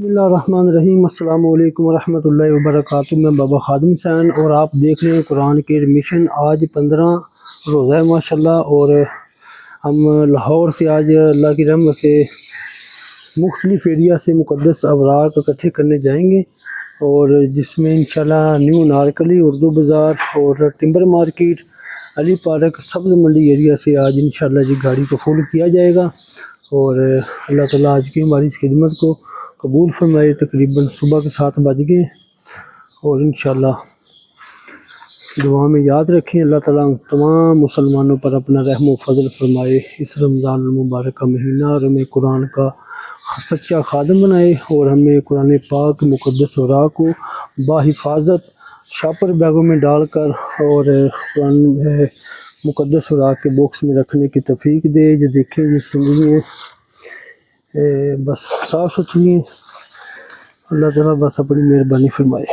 बिस्मिल्लाहिर्रहमानिर्रहीम। अस्सलाम वालेकुम रहमतुल्लाहि व बरकातुहू। मैं बाबा खादिम हुसैन और आप देख रहे हैं कुरान के एडमिशन। आज 15 रोज़ा है माशाल्लाह, और हम लाहौर से आज अल्लाह की रहमत से मुख्तलिफ एरिया से मुक़द्दस अवराक इकट्ठे करने जाएंगे, और जिसमें इंशाल्लाह न्यू नारकली, उर्दू बाज़ार और टिम्बर मार्केट, अली पार्क, सब्ज़ मंडी एरिया से आज इंशाल्लाह जी गाड़ी को फुल किया जाएगा। और अल्लाह ताला आज की हमारी इस खिदमत को कबूल फरमाए। तकरीबन सुबह के 7 बज गए, और इंशाल्लाह दुआ में याद रखें। अल्लाह ताला तमाम मुसलमानों पर अपना रहम व फजल फरमाए। इस रमज़ान मुबारक का महीना और हमें कुरान का सच्चा खादम बनाए, और हमें कुरान पाक मुक़द्दस औराक को बाहिफाजत शापर बैगों में डालकर और कुरान मुक़द्दस औराक के बॉक्स में रखने की तौफीक दे। जो देखें ये जिंदगी बस साफ़ सुथरी है, अल्लाह ताला बस अपनी मेहरबानी फरमाए।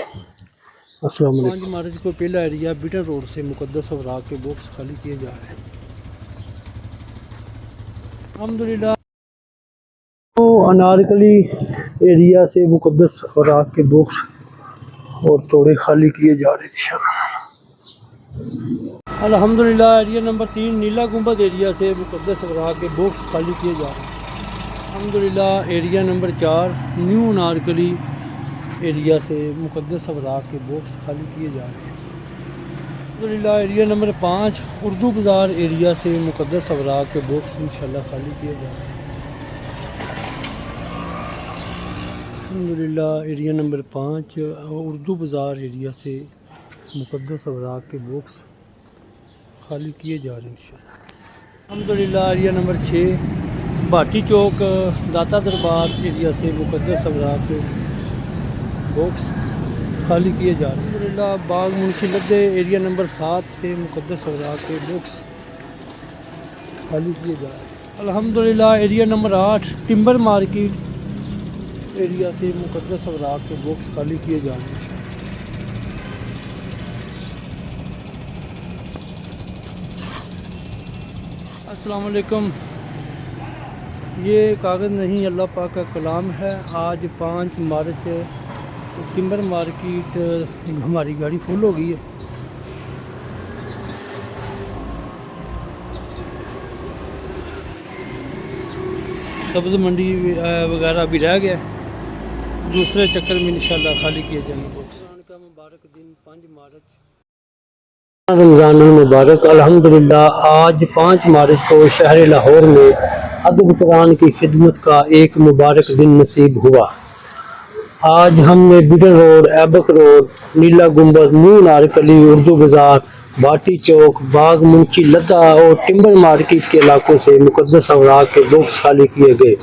अस्सलाम वालेकुम। 5 मार्च को पहला एरिया बिटन रोड से मुक़द्दस औराक के बॉक्स खाली किए जा रहे हैं अल्हम्दुलिल्लाह। तो अनारकली एरिया से मुक़द्दस औराक के बॉक्स और तोड़े खाली किए जा रहे हैं इंशाअल्लाह। अल्हम्दुलिल्लाह एरिया नंबर 3 नीला गुंबद एरिया से मुक़द्दस औराक के बॉक्स खाली किए जा रहे हैं अल्हम्दुलिल्लाह। Area number 4 new Narkali area से मुक़द्दस औराक के बॉक्स खाली किए जा रहे हैं अल्हम्दुलिल्लाह। एरिया नंबर 5 उर्दू बाज़ार एरिया से मुक़द्दस औराक के बॉक्स इंशाल्लाह खाली किए जा रहे हैं अल्हम्दुलिल्लाह। एरिया नंबर 5 उर्दू बाज़ार एरिया से मुक़द्दस औराक के बॉक्स खाली किए जा रहे हैं इंशाल्लाह अल्हम्दुलिल्लाह। एरिया नंबर 6 भाटी चौक दाता दरबार एरिया से मुक़द्दस औराक के बॉक्स खाली किए जा रहे हैं अल्हम्दुलिल्लाह। बाग मुंशी लद्दे एरिया नंबर 7 से मुक़द्दस औराक के बॉक्स खाली किए जा रहे हैं अल्हम्दुलिल्लाह। Area number 8 timber market area से मुक़द्दस औराक के बॉक्स खाली किए जा रहे हैं। अस्सलाम वालेकुम। ये कागज़ नहीं, अल्लाह पाक का कलाम है। आज 5 मार्च टिम्बर मार्केट हमारी गाड़ी फुल हो गई है। सब्ज़ मंडी वगैरह भी रह गया, दूसरे चक्कर में इंशाल्लाह खाली किए जाएंगे बॉक्स। का मुबारक दिन 5 मार्च रमज़ान मुबारक। अल्हम्दुलिल्लाह आज 5 मार्च को शहर लाहौर में अदब कुरान की खिदमत का एक मुबारक दिन नसीब हुआ। आज हमने बिडन रोड, ऐबक रोड, नीला गुंबद, न्यू नारकली, उर्दू बाज़ार, भाटी चौक, बाग मुंशी लद्दा और टिम्बर मार्केट के इलाकों से मुक़द्दस औराक के बॉक्स खाली किए गए।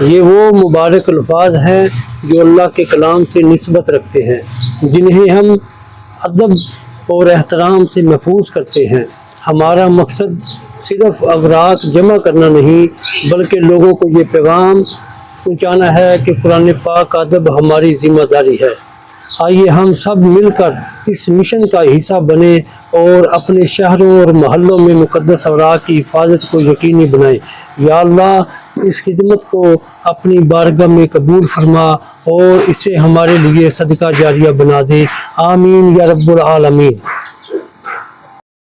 ये वो मुबारक अल्फाज हैं जो अल्लाह के कलाम से निस्बत रखते हैं, जिन्हें हम अदब और एहतराम से महफूज करते हैं। हमारा मकसद सिर्फ अवराक जमा करना नहीं, बल्कि लोगों को ये पैगाम पहुँचाना है कि कुरान पाक अदब हमारी ज़िम्मेदारी है। आइए हम सब मिलकर इस मिशन का हिस्सा बने और अपने शहरों और मोहल्लों में मुक़द्दस औराक की हिफाजत को यकीनी बनाएं। या अल्लाह इस खिदमत को अपनी बारगाह में कबूल फरमा और इसे हमारे लिए सदका जारिया बना दे। आमीन या रब्बुल आलमीन।